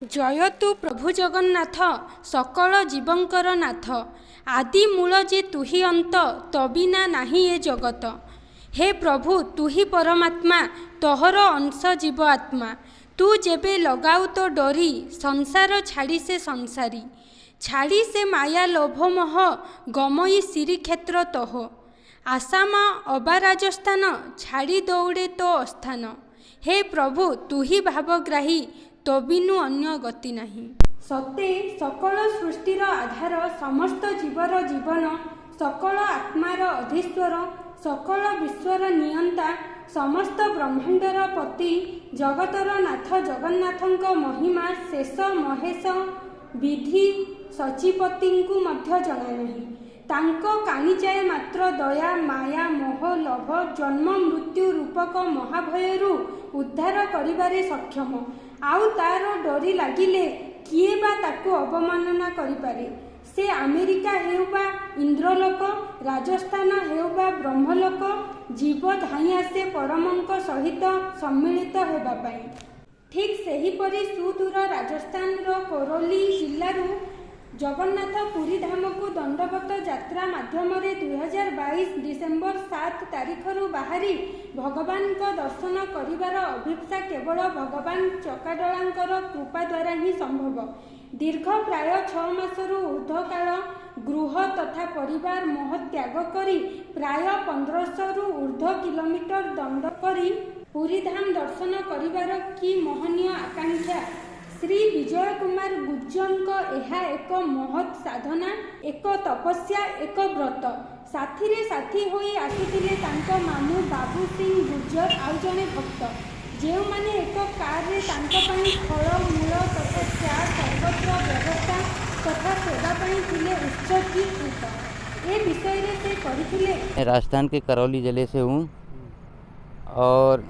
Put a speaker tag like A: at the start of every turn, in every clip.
A: जयतु प्रभु जगन्नाथ सकल जीवंकर नाथ आदि मूल जे तुही अंत तबिना नाही ए जगत। हे प्रभु तुही परमात्मा तोहर अंश जीव आत्मा। तू जेबे लगाऊ तो डरी संसार छाड़ी से संसारी छाड़ी से माया लोभ मोह गमई सिरी क्षेत्र तोह आसाम अबा राजस्थान छाड़ी दौड़े तो अस्थान। हे प्रभु तुही भावग्राही तबिनु अन्य गति नहीं। सते सकल सृष्टिर आधार समस्त जीवर जीवन सकल आत्मार अधीश्वर सकल विश्वर नियंता समस्त ब्रह्मांडर पति जगतर नाथ जगन्नाथंक महिमा शेष महेश विधि सचिपति को मध्य जना नहीं। तांको कानिचाए मात्र दया माया मोह लोभ जन्म मृत्यु रूपक महाभयरू उद्धार करिबारे सक्षम। आउ तार डोरी लागिले किए बा ताको अवमानना करिपारे। से अमेरिका हेउ बा इंद्रलोक राजस्थान हेउ बा ब्रह्मलोक जीव धाई आसे परमंक सहित सम्मिलित हेबा पाई। ठीक सेहीपरि सुदूर राजस्थान रो कोरोली जिल्लारू जगन्नाथ पुरी धाम को दंडवत यात्रा माध्यम 2022 डिसेम्बर 7 तारिखरू बाहरी भगवान को दर्शन करिवार अभिप्सा केवल भगवान चकाडोलांकर कृपा द्वारा ही संभव। दीर्घ प्राय 6 मासरू ऊर्ध्व काल गृह तथा परिवार मोह त्याग करी प्राय 1500 रु ऊर्ध्व किलोमीटर दंड करी पुरी धाम दर्शन करिवार की मोहनीय आकांक्षा श्री विजय कुमार गुर्जर एहा एक महत् साधना एक तपस्या एक व्रत। साथी रे साथी होई आसिथिले तांको मामू बाबू सिंह गुर्जर आउ जने भक्त जेउ माने एक कार रे तांको पई फल मूल तथा चहा सर्वत्र व्यवस्था तथा सेवा पई थिले उत्सर्गीकृत। ए विषय रे से करिथिले।
B: राजस्थान के करौली जिले से हूँ और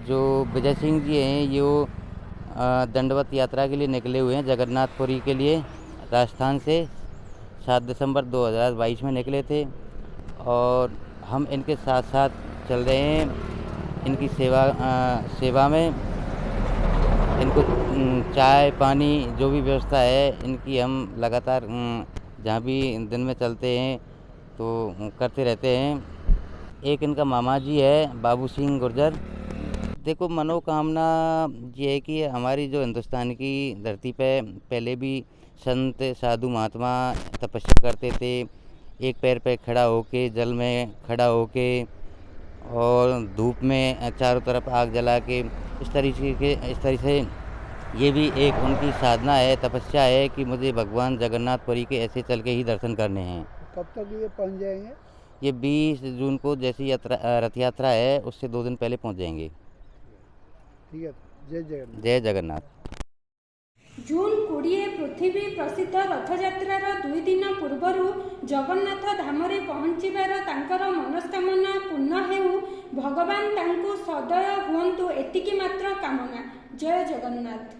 B: जो विजय सिंह जी हैं ये दंडवत यात्रा के लिए निकले हुए हैं जगन्नाथपुरी के लिए। राजस्थान से 7 दिसंबर 2022 में निकले थे और हम इनके साथ साथ चल रहे हैं इनकी सेवा में। इनको चाय पानी जो भी व्यवस्था है इनकी हम लगातार जहाँ भी दिन में चलते हैं तो करते रहते हैं। एक इनका मामा जी है बाबू सिंह गुर्जर। देखो मनोकामना ये है कि हमारी जो हिंदुस्तान की धरती पे पहले भी संत साधु महात्मा तपस्या करते थे एक पैर पे खड़ा होके जल में खड़ा होके और धूप में चारों तरफ आग जला के इस तरह से ये भी एक उनकी साधना है तपस्या है कि मुझे भगवान जगन्नाथपुरी के ऐसे चल के ही दर्शन करने हैं।
C: कब तक ये पहुंच जाएंगे?
B: ये 20 जून को जैसी रथ यात्रा है उससे 2 दिन पहले पहुंच जाएंगे।
C: ठीक है, जय जगन्नाथ।
B: जय जगन्नाथ।
A: जून 20 पृथ्वी प्रसिद्ध रथयात्रार 2 दिन पूर्वरु जगन्नाथ धामरे पहुंचीबार तांकर मनस्कामना पूर्ण हेउ भगवान तांकु सदय हुअंतु एतिकी मात्र कामना। जय जगन्नाथ।